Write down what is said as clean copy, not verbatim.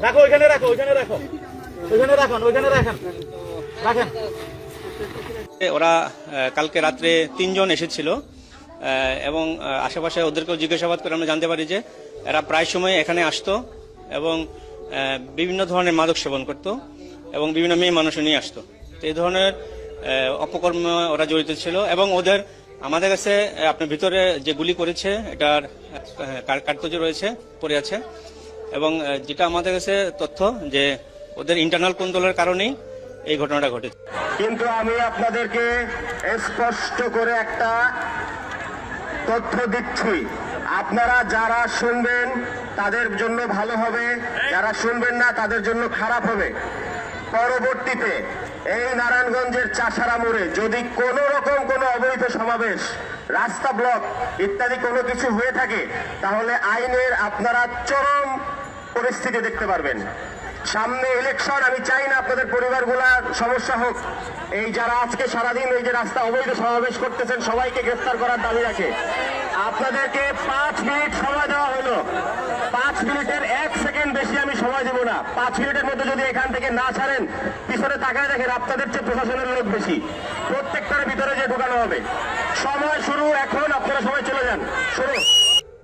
রাখো ওইখানে রাখো, ওইখানে রাখো, ওইখানে রাখুন, ওইখানে রাখেন, রাখেন। ওরা কালকে রাত্রে 3 জন এসেছিল এবং আশেপাশে ওদেরকেও জিজ্ঞাসাবাদ করে আমরা জানতে পারি যে এরা প্রায় সময় এখানে আসতো এবং বিভিন্ন ধরনের মাদক সেবন করত এবং বিভিন্ন মেয়ে মানুষও নিয়ে আসতো। তো এই ধরনের অপকর্মে ওরা জড়িত ছিল এবং ওদের আমাদের কাছে আপনার ভিতরে যে গুলি করেছে এটার কার্তুজ রয়েছে, পড়ে আছে এবং যেটা আমাদের কাছে তথ্য যে ওদের ইন্টারনাল কোন্দলের কারণেই এই ঘটনাটা ঘটেছে। কিন্তু আমি আপনাদেরকে স্পষ্ট করে একটা তথ্য দিচ্ছি, আপনারা যারা শুনবেন তাদের জন্য ভালো হবে, যারা শুনবেন না তাদের জন্য খারাপ হবে। পরবর্তীতে এই নারায়ণগঞ্জের চাষারা মোড়ে যদি কোনো রকম কোনো অবৈধ সমাবেশ, রাস্তা ব্লক ইত্যাদি কোনো কিছু হয়ে থাকে তাহলে আইনের আপনারা চরম পরিস্থিতি দেখতে পারবেন। সামনে ইলেকশন, আমি চাই না আপনাদের পরিবারগুলার সমস্যা হোক। এই যারা আজকে সারাদিন এই যে রাস্তা অবৈধ সমাবেশ করতেছেন সবাইকে গ্রেফতার করার দাবি রাখে। আপনাদেরকে 5 মিনিট সময় দেওয়া হলো, 5 মিনিটের 1 সেকেন্ড বেশি আমি সময় দেব না। 5 মিনিটের মধ্যে যদি এখান থেকে না ছাড়েন, পিছনে তাকায় দেখেন আপনাদের চেয়ে প্রশাসনের লোক বেশি, প্রত্যেকটার ভিতরে যে ঢুকানো হবে। সময় শুরু এখন, আপনারা সবাই চলে যান। শুরু।